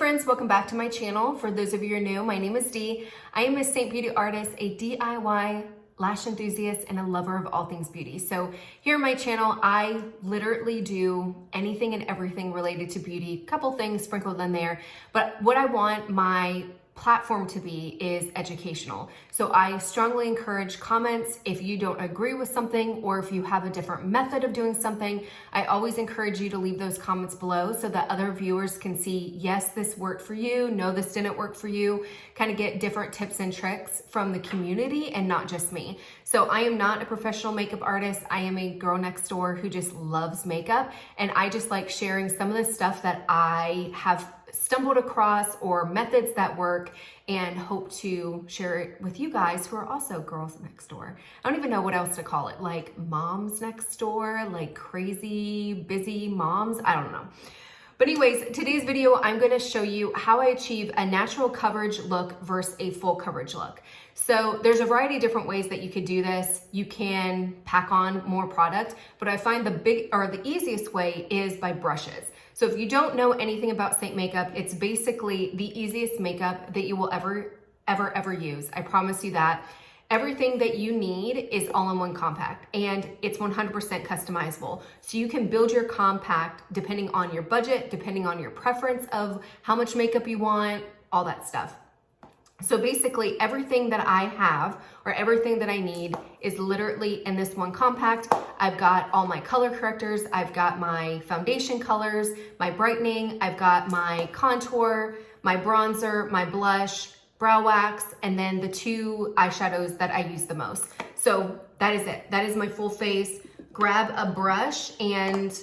friends, welcome back to my channel. For those of you who are new, my name is Dee. I am a Saint Beauty artist, a DIY lash enthusiast, and a lover of all things beauty. So here on my channel, I literally do anything and everything related to beauty, a couple things sprinkled in there, but what I want my platform to be is educational. So I strongly encourage comments. If you don't agree with something or if you have a different method of doing something, I always encourage you to leave those comments below so that other viewers can see, yes, this worked for you, no, this didn't work for you, kind of get different tips and tricks from the community and not just me. So I am not a professional makeup artist. I am a girl next door who just loves makeup, and I just like sharing some of the stuff that I have stumbled across or methods that work, and hope to share it with you guys who are also girls next door. I don't even know what else to call it, like moms next door, like crazy busy moms, I don't know. But anyways, today's video, I'm gonna show you how I achieve a natural coverage look versus a full coverage look. So there's a variety of different ways that you could do this. You can pack on more product, but I find the easiest way is by brushes. So if you don't know anything about Saint makeup, it's basically the easiest makeup that you will ever use. I promise you that. Everything that you need is all-in-one compact, and it's 100% customizable. So you can build your compact depending on your budget, depending on your preference of how much makeup you want, all that stuff. So basically everything that I have or everything that I need is literally in this one compact. I've got all my color correctors, I've got my foundation colors, my brightening, I've got my contour, my bronzer, my blush, brow wax, and then the two eyeshadows that I use the most. So that is it. That is my full face. Grab a brush and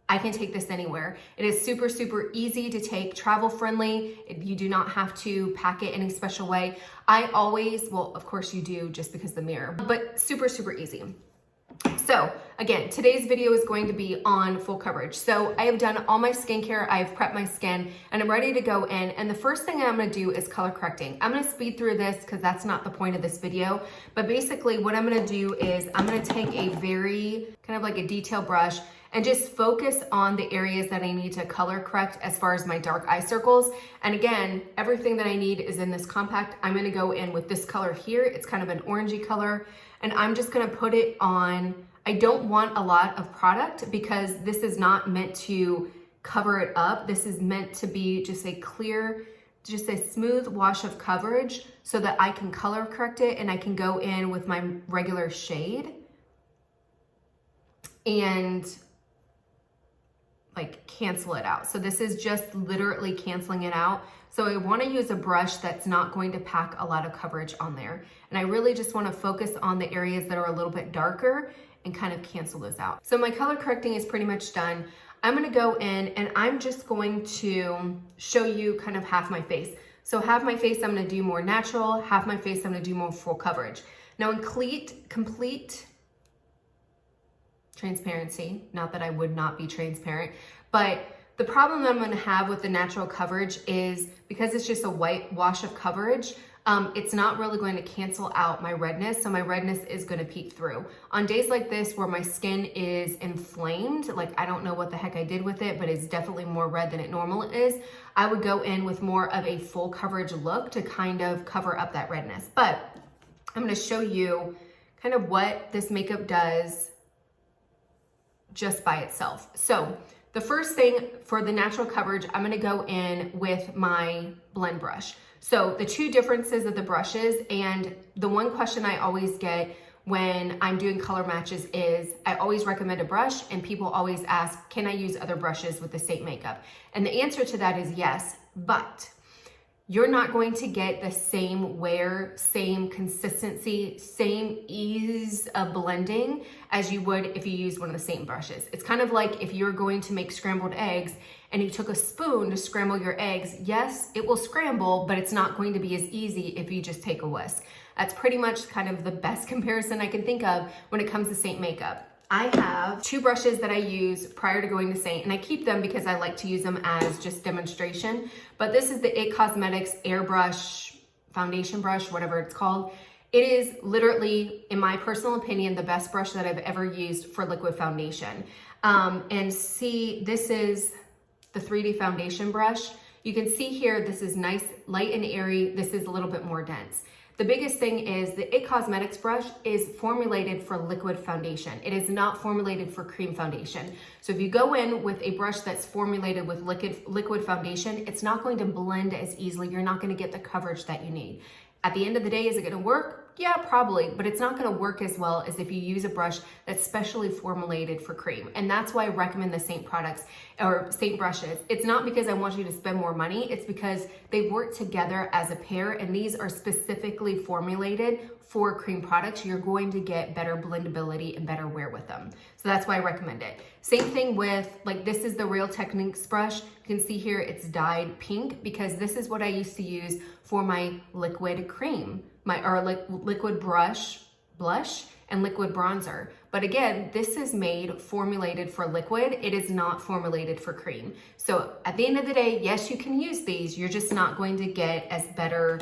I can take this anywhere. It is super, super easy to take, travel friendly. You do not have to pack it any special way. I always, well, of course you do just because of the mirror, but super, super easy. So again, today's video is going to be on full coverage. So I have done all my skincare, I have prepped my skin, and I'm ready to go in. And the first thing I'm gonna do is color correcting. I'm gonna speed through this because that's not the point of this video. But basically what I'm gonna do is I'm gonna take a very kind of like a detail brush and just focus on the areas that I need to color correct as far as my dark eye circles. And again, everything that I need is in this compact. I'm gonna go in with this color here. It's kind of an orangey color. And I'm just gonna put it on. I don't want a lot of product because this is not meant to cover it up. This is meant to be just a clear, just a smooth wash of coverage so that I can color correct it and I can go in with my regular shade and like cancel it out. So this is just literally canceling it out. So I want to use a brush that's not going to pack a lot of coverage on there. And I really just want to focus on the areas that are a little bit darker and kind of cancel those out. So my color correcting is pretty much done. I'm going to go in and I'm just going to show you kind of half my face. So half my face I'm going to do more natural, half my face I'm going to do more full coverage. Now in complete transparency, not that I would not be transparent, but the problem that I'm gonna have with the natural coverage is because it's just a white wash of coverage, it's not really going to cancel out my redness, so my redness is gonna peek through. On days like this where my skin is inflamed, like I don't know what the heck I did with it, but it's definitely more red than it normally is, I would go in with more of a full coverage look to kind of cover up that redness. But I'm gonna show you kind of what this makeup does just by itself. So the first thing for the natural coverage, I'm gonna go in with my blend brush. So the two differences of the brushes, and the one question I always get when I'm doing color matches is, I always recommend a brush and people always ask, can I use other brushes with the Saint makeup? And the answer to that is yes, but you're not going to get the same wear, same consistency, same ease of blending as you would if you use one of the same brushes. It's kind of like if you're going to make scrambled eggs and you took a spoon to scramble your eggs. Yes, it will scramble, but it's not going to be as easy if you just take a whisk. That's pretty much kind of the best comparison I can think of when it comes to Saint makeup. I have two brushes that I use prior to going to Saint, and I keep them because I like to use them as just demonstration. But this is the IT Cosmetics Airbrush Foundation Brush, whatever it's called. It is literally, in my personal opinion, the best brush that I've ever used for liquid foundation. And see, this is the 3D foundation brush. You can see here, this is nice, light and airy. This is a little bit more dense. The biggest thing is the It Cosmetics brush is formulated for liquid foundation. It is not formulated for cream foundation. So if you go in with a brush that's formulated with liquid foundation, it's not going to blend as easily. You're not going to get the coverage that you need. At the end of the day, is it going to work? Yeah, probably, but it's not going to work as well as if you use a brush that's specially formulated for cream. And that's why I recommend the Saint products or Saint brushes. It's not because I want you to spend more money. It's because they work together as a pair, and these are specifically formulated for cream products. You're going to get better blendability and better wear with them. So that's why I recommend it. Same thing with, like, this is the Real Techniques brush. You can see here it's dyed pink because this is what I used to use for my liquid cream, liquid blush and liquid bronzer. But again, this is formulated for liquid. It is not formulated for cream. So at the end of the day, yes, you can use these. You're just not going to get as better,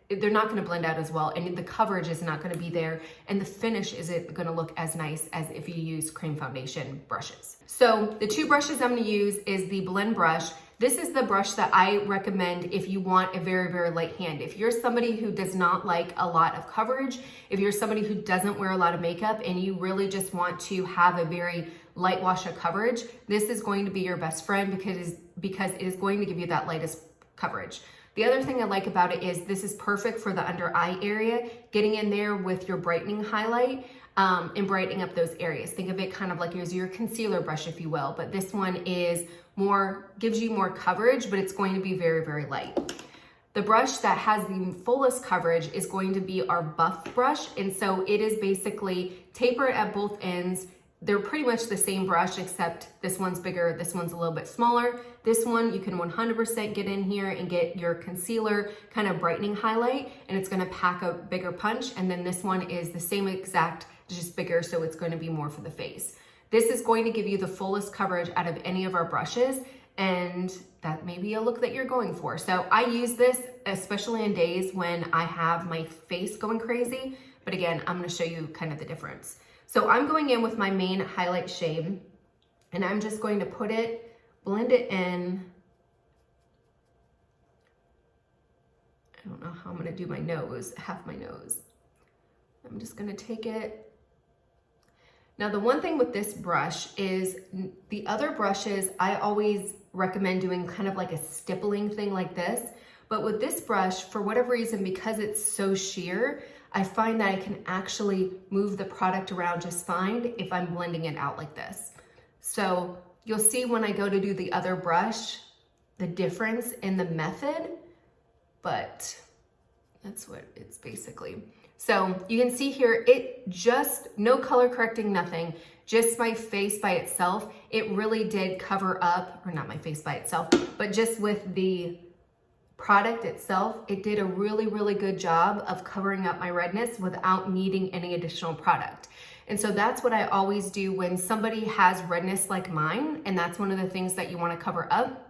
they're not going to blend out as well, and the coverage is not going to be there, and the finish isn't going to look as nice as if you use cream foundation brushes. So the two brushes I'm going to use is the blend brush. This is the brush that I recommend if you want a very, very light hand. If you're somebody who does not like a lot of coverage, if you're somebody who doesn't wear a lot of makeup and you really just want to have a very light wash of coverage, this is going to be your best friend because it is going to give you that lightest coverage. The other thing I like about it is this is perfect for the under eye area, getting in there with your brightening highlight and brightening up those areas. Think of it kind of like your concealer brush, if you will, but this one is gives you more coverage, but it's going to be very, very light. The brush that has the fullest coverage is going to be our buff brush. And so it is basically tapered at both ends. They're pretty much the same brush, except this one's bigger, this one's a little bit smaller. This one, you can 100% get in here and get your concealer kind of brightening highlight, and it's gonna pack a bigger punch. And then this one is the same exact, just bigger, so it's gonna be more for the face. This is going to give you the fullest coverage out of any of our brushes, and that may be a look that you're going for. So I use this, especially in days when I have my face going crazy. But again, I'm gonna show you kind of the difference. So I'm going in with my main highlight shade, and I'm just going to blend it in. I don't know how I'm gonna do my nose, half my nose. I'm just gonna take it. Now, the one thing with this brush is the other brushes, I always recommend doing kind of like a stippling thing like this. But with this brush, for whatever reason, because it's so sheer, I find that I can actually move the product around just fine if I'm blending it out like this. So you'll see when I go to do the other brush, the difference in the method, but that's what it's basically. So you can see here, it just, no color correcting, nothing, just my face by itself. It really did cover up, or not my face by itself, but just with the product itself, it did a really, really good job of covering up my redness without needing any additional product. And so that's what I always do when somebody has redness like mine, and that's one of the things that you want to cover up.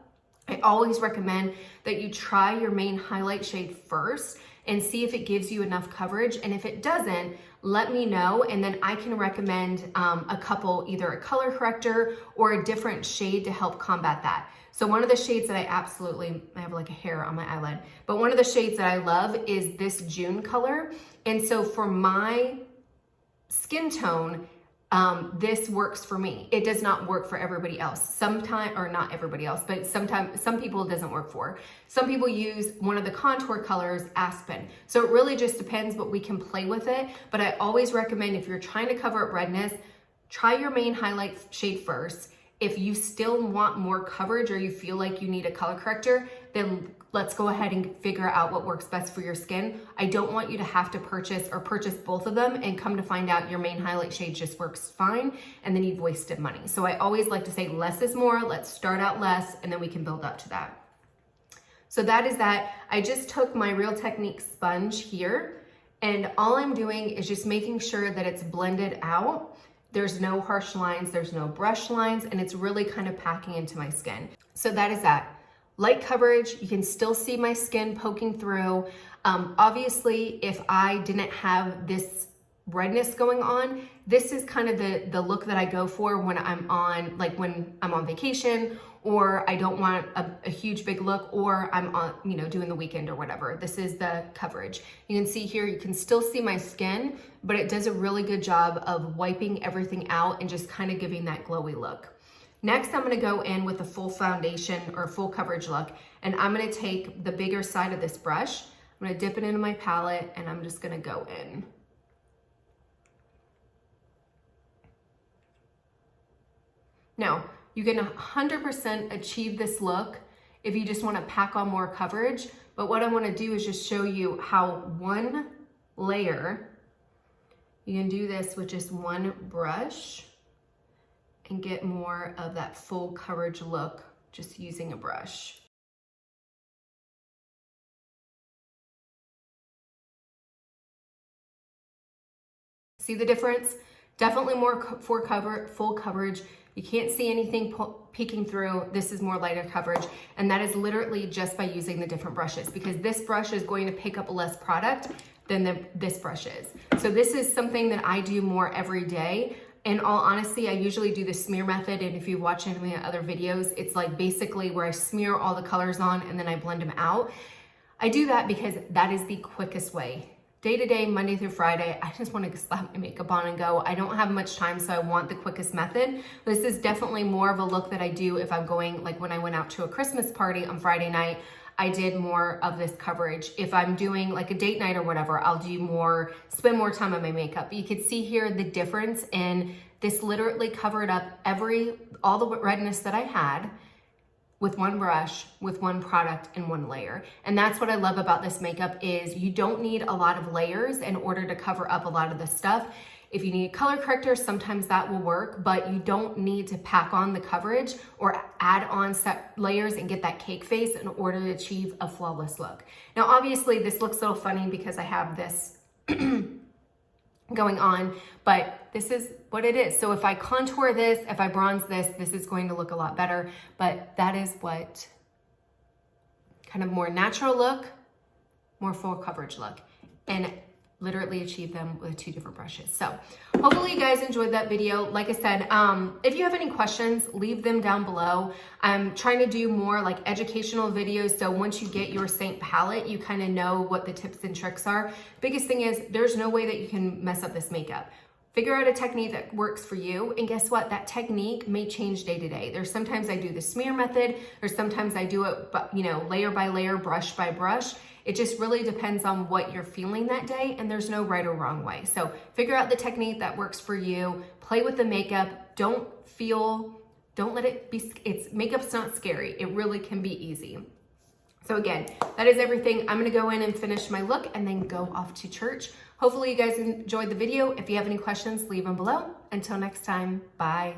I always recommend that you try your main highlight shade first and see if it gives you enough coverage. And if it doesn't, let me know, and then I can recommend a couple, either a color corrector or a different shade to help combat that. So one of the shades that I have like a hair on my eyelid, but one of the shades that I love is this June color. And so for my skin tone, this works for me. It does not work for everybody else. Sometimes, or not everybody else, but sometimes some people it doesn't work for. Some people use one of the contour colors, Aspen. So it really just depends, but we can play with it. But I always recommend, if you're trying to cover up redness, try your main highlight shade first. If you still want more coverage or you feel like you need a color corrector, then let's go ahead and figure out what works best for your skin. I don't want you to have to purchase both of them and come to find out your main highlight shade just works fine and then you've wasted money. So I always like to say less is more. Let's start out less and then we can build up to that. So that is that. I just took my Real Techniques sponge here, and all I'm doing is just making sure that it's blended out. There's no harsh lines, there's no brush lines, and it's really kind of packing into my skin. So that is that. Light coverage, you can still see my skin poking through. Obviously, if I didn't have this redness going on, this is kind of the look that I go for when I'm on, like when I'm on vacation, or I don't want a huge big look, or I'm on, you know, doing the weekend or whatever. This is the coverage. You can see here, you can still see my skin, but it does a really good job of wiping everything out and just kind of giving that glowy look. Next, I'm gonna go in with a full foundation or full coverage look, and I'm gonna take the bigger side of this brush, I'm gonna dip it into my palette, and I'm just gonna go in. Now, you can 100% achieve this look if you just want to pack on more coverage, but what I want to do is just show you how one layer, you can do this with just one brush and get more of that full coverage look just using a brush. See the difference? Definitely more full coverage. You can't see anything peeking through. This is more lighter coverage, and that is literally just by using the different brushes, because this brush is going to pick up less product than this brush is. So this is something that I do more every day. In all honesty, I usually do the smear method, and if you watch any of my other videos, it's like basically where I smear all the colors on and then I blend them out. I do that because that is the quickest way. Day to day, Monday through Friday, I just want to slap my makeup on and go. I don't have much time, so I want the quickest method. This is definitely more of a look that I do if I'm going, like when I went out to a Christmas party on Friday night, I did more of this coverage. If I'm doing like a date night or whatever, I'll do more, spend more time on my makeup. But you can see here the difference in this literally covered up all the redness that I had with one brush, with one product, and one layer. And that's what I love about this makeup is you don't need a lot of layers in order to cover up a lot of the stuff. If you need color corrector, sometimes that will work, but you don't need to pack on the coverage or add on set layers and get that cake face in order to achieve a flawless look. Now, obviously this looks a little funny because I have this going on, but this is what it is. So if I contour this, if I bronze this, this is going to look a lot better, but that is what kind of more natural look, more full coverage look, and literally achieve them with 2 different brushes. So hopefully you guys enjoyed that video. Like I said, if you have any questions, leave them down below. I'm trying to do more like educational videos. So once you get your Saint palette, you kind of know what the tips and tricks are. Biggest thing is there's no way that you can mess up this makeup. Figure out a technique that works for you, and guess what? That technique may change day to day. There's sometimes I do the smear method, or sometimes I do it, you know, layer by layer, brush by brush. It just really depends on what you're feeling that day, and there's no right or wrong way. So figure out the technique that works for you. Play with the makeup. Don't let it be, makeup's not scary. It really can be easy. So again, that is everything. I'm gonna go in and finish my look and then go off to church. Hopefully you guys enjoyed the video. If you have any questions, leave them below. Until next time, bye.